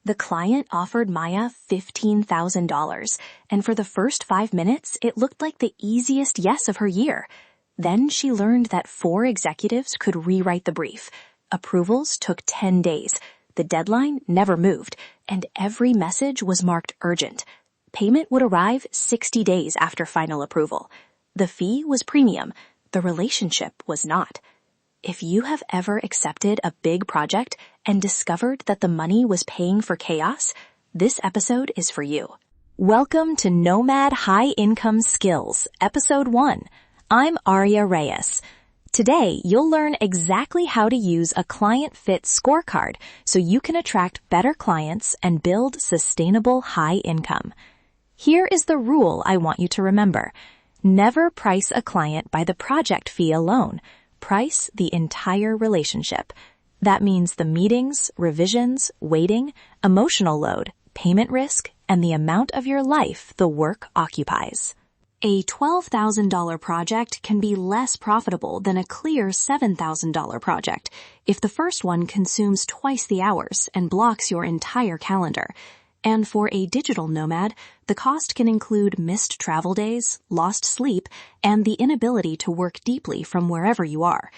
The client offered Maya $15,000, and for the first 5 minutes, it looked like the easiest yes of her year. Then she learned that 4 executives could rewrite the brief. Approvals took 10 days. The deadline never moved, and every message was marked urgent. Payment would arrive 60 days after final approval. The fee was premium. The relationship was not. If you have ever accepted a big project and discovered that the money was paying for chaos, this episode is for you. Welcome to Nomad High Income Skills, Episode 1. I'm Aria Reyes. Today, you'll learn exactly how to use a client-fit scorecard so you can attract better clients and build sustainable high income. Here is the rule I want you to remember. Never price a client by the project fee alone. Price the entire relationship. That means the meetings, revisions, waiting, emotional load, payment risk, and the amount of your life the work occupies. A $12,000 project can be less profitable than a clear $7,000 project if the first one consumes twice the hours and blocks your entire calendar. And for a digital nomad, the cost can include missed travel days, lost sleep, and the inability to work deeply from wherever you are.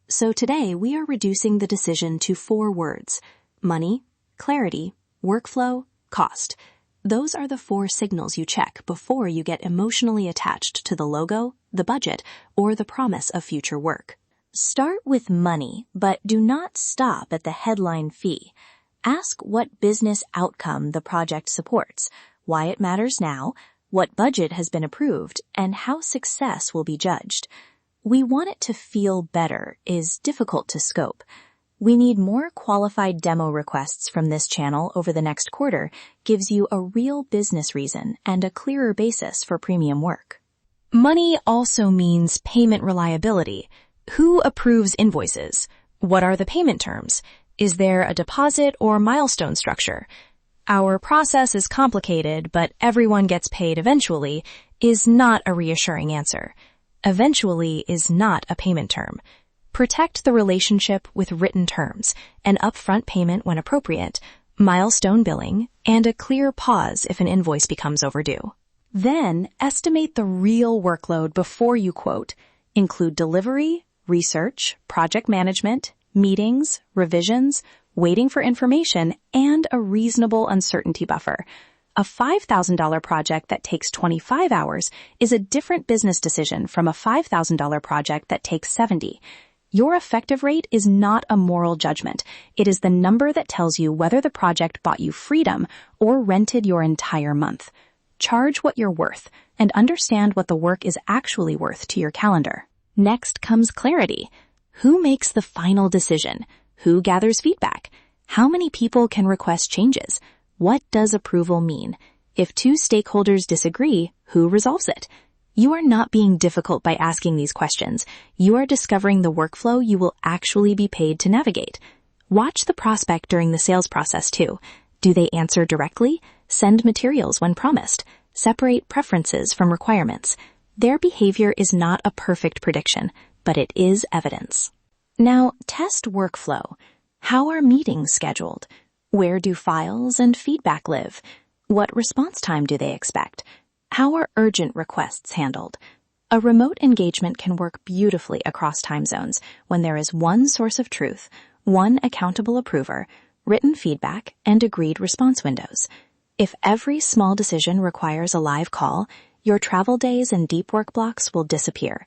So today we are reducing the decision to 4 words: money, clarity, workflow, cost. Those are the 4 signals you check before you get emotionally attached to the logo, the budget, or the promise of future work. Start with money, but do not stop at the headline fee. Ask what business outcome the project supports, why it matters now, what budget has been approved, and how success will be judged. We want it to feel better is difficult to scope. We need more qualified demo requests from this channel over the next quarter gives you a real business reason and a clearer basis for premium work. Money also means payment reliability. Who approves invoices? What are the payment terms? Is there a deposit or milestone structure? Our process is complicated, but everyone gets paid eventually is not a reassuring answer. Eventually is not a payment term. Protect the relationship with written terms, an upfront payment when appropriate, milestone billing, and a clear pause if an invoice becomes overdue. Then, estimate the real workload before you quote. Include delivery, research, project management, meetings, revisions, waiting for information, and a reasonable uncertainty buffer. A $5,000 project that takes 25 hours is a different business decision from a $5,000 project that takes 70. Your effective rate is not a moral judgment. It is the number that tells you whether the project bought you freedom or rented your entire month. Charge what you're worth and understand what the work is actually worth to your calendar. Next comes clarity. Who makes the final decision? Who gathers feedback? How many people can request changes? What does approval mean? If 2 stakeholders disagree, who resolves it? You are not being difficult by asking these questions. You are discovering the workflow you will actually be paid to navigate. Watch the prospect during the sales process too. Do they answer directly? Send materials when promised. Separate preferences from requirements. Their behavior is not a perfect prediction, but it is evidence. Now, test workflow. How are meetings scheduled? Where do files and feedback live? What response time do they expect? How are urgent requests handled? A remote engagement can work beautifully across time zones when there is one source of truth, one accountable approver, written feedback, and agreed response windows. If every small decision requires a live call, your travel days and deep work blocks will disappear.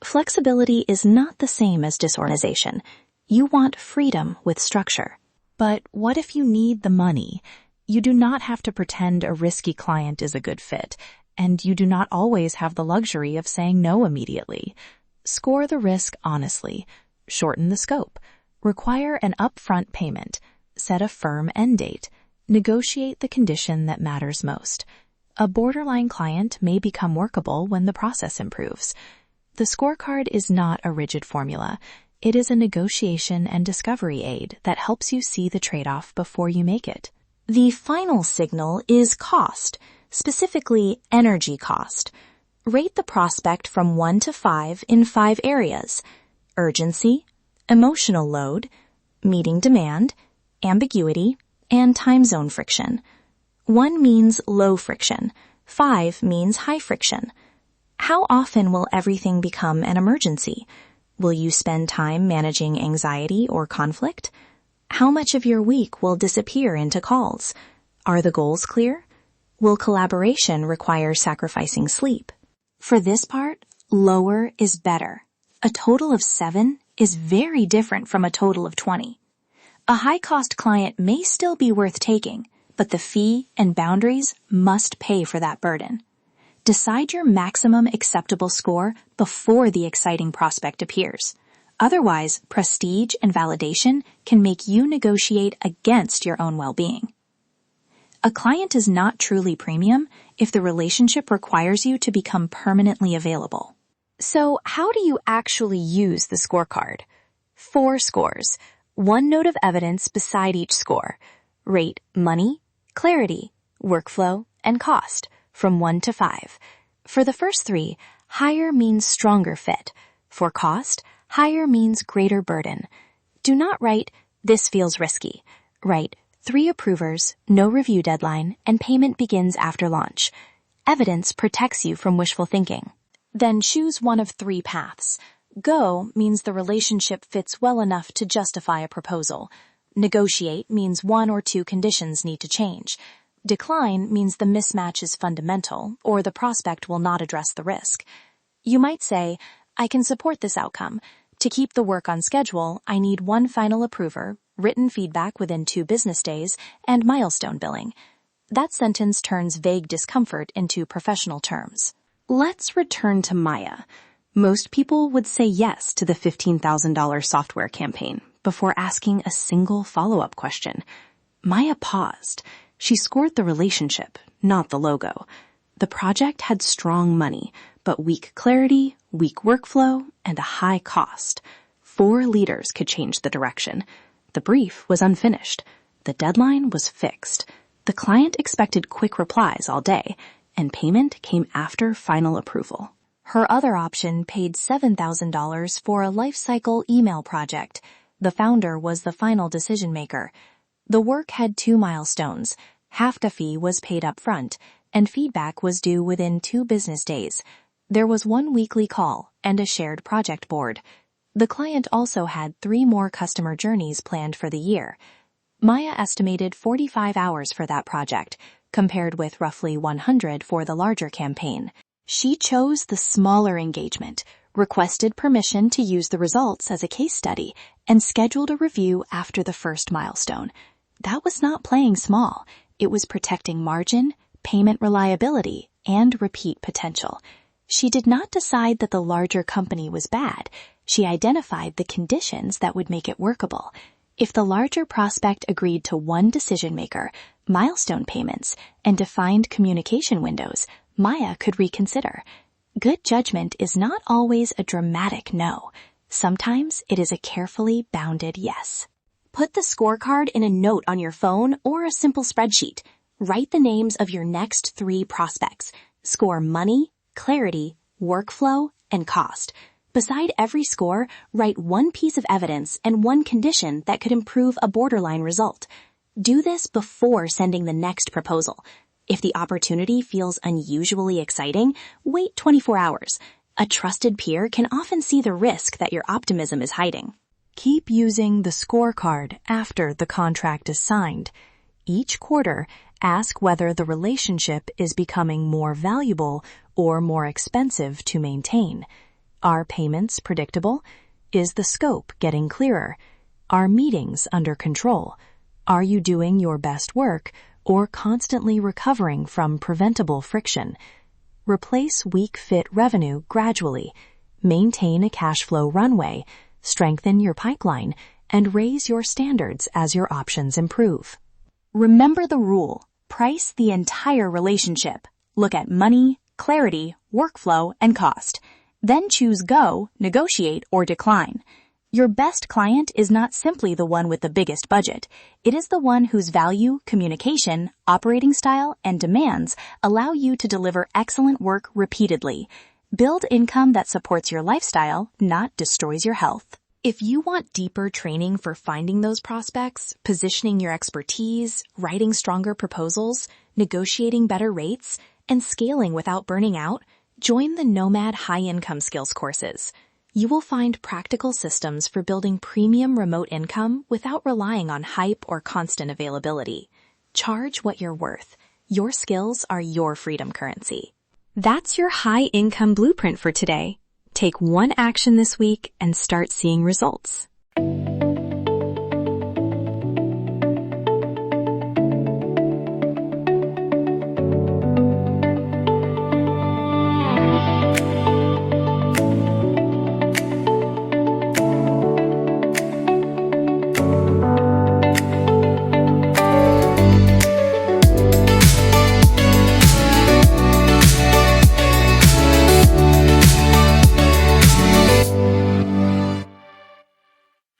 Flexibility is not the same as disorganization. You want freedom with structure. But what if you need the money? You do not have to pretend a risky client is a good fit, and you do not always have the luxury of saying no immediately. Score the risk honestly. Shorten the scope. Require an upfront payment. Set a firm end date. Negotiate the condition that matters most. A borderline client may become workable when the process improves. The scorecard is not a rigid formula. It is a negotiation and discovery aid that helps you see the trade-off before you make it. The final signal is cost, specifically energy cost. Rate the prospect from 1 to 5 in 5 areas: urgency, emotional load, meeting demand, ambiguity, and time zone friction. 1 means low friction. 5 means high friction. How often will everything become an emergency? Will you spend time managing anxiety or conflict? How much of your week will disappear into calls? Are the goals clear? Will collaboration require sacrificing sleep? For this part, lower is better. A total of 7 is very different from a total of 20. A high-cost client may still be worth taking, but the fee and boundaries must pay for that burden. Decide your maximum acceptable score before the exciting prospect appears. Otherwise, prestige and validation can make you negotiate against your own well-being. A client is not truly premium if the relationship requires you to become permanently available. So how do you actually use the scorecard? 4 scores, 1 note of evidence beside each score. Rate money, clarity, workflow, and cost from 1 to 5. For the first 3, higher means stronger fit. For cost, higher means greater burden. Do not write, this feels risky. Write, 3 approvers, no review deadline, and payment begins after launch. Evidence protects you from wishful thinking. Then choose one of 3 paths. Go means the relationship fits well enough to justify a proposal. Negotiate means 1 or 2 conditions need to change. Decline means the mismatch is fundamental, or the prospect will not address the risk. You might say, I can support this outcome. To keep the work on schedule, I need 1 final approver, written feedback within 2 business days, and milestone billing. That sentence turns vague discomfort into professional terms. Let's return to Maya. Most people would say yes to the $15,000 software campaign before asking a single follow-up question. Maya paused. She scored the relationship, not the logo. The project had strong money, but weak clarity, weak workflow, and a high cost. 4 leaders could change the direction. The brief was unfinished. The deadline was fixed. The client expected quick replies all day, and payment came after final approval. Her other option paid $7,000 for a lifecycle email project. The founder was the final decision maker. The work had 2 milestones. Half the fee was paid up front, and feedback was due within 2 business days. There was 1 weekly call and a shared project board. The client also had 3 more customer journeys planned for the year. Maya estimated 45 hours for that project, compared with roughly 100 for the larger campaign. She chose the smaller engagement, requested permission to use the results as a case study, and scheduled a review after the first milestone. That was not playing small. It was protecting margin, payment reliability, and repeat potential. She did not decide that the larger company was bad. She identified the conditions that would make it workable. If the larger prospect agreed to 1 decision maker, milestone payments, and defined communication windows, Maya could reconsider. Good judgment is not always a dramatic no. Sometimes it is a carefully bounded yes. Put the scorecard in a note on your phone or a simple spreadsheet. Write the names of your next 3 prospects. Score money, clarity, workflow, and cost. Beside every score, write 1 piece of evidence and 1 condition that could improve a borderline result. Do this before sending the next proposal. If the opportunity feels unusually exciting, wait 24 hours. A trusted peer can often see the risk that your optimism is hiding. Keep using the scorecard after the contract is signed. Each quarter, ask whether the relationship is becoming more valuable or more expensive to maintain. Are payments predictable? Is the scope getting clearer? Are meetings under control? Are you doing your best work or constantly recovering from preventable friction? Replace weak fit revenue gradually. Maintain a cash flow runway. Strengthen your pipeline and raise your standards as your options improve. Remember the rule. Price the entire relationship. Look at money, clarity, workflow, and cost. Then choose go, negotiate, or decline. Your best client is not simply the one with the biggest budget. It is the one whose value, communication, operating style, and demands allow you to deliver excellent work repeatedly. Build income that supports your lifestyle, not destroys your health. If you want deeper training for finding those prospects, positioning your expertise, writing stronger proposals, negotiating better rates, and scaling without burning out, join the Nomad High Income Skills courses. You will find practical systems for building premium remote income without relying on hype or constant availability. Charge what you're worth. Your skills are your freedom currency. That's your high income blueprint for today. Take one action this week and start seeing results.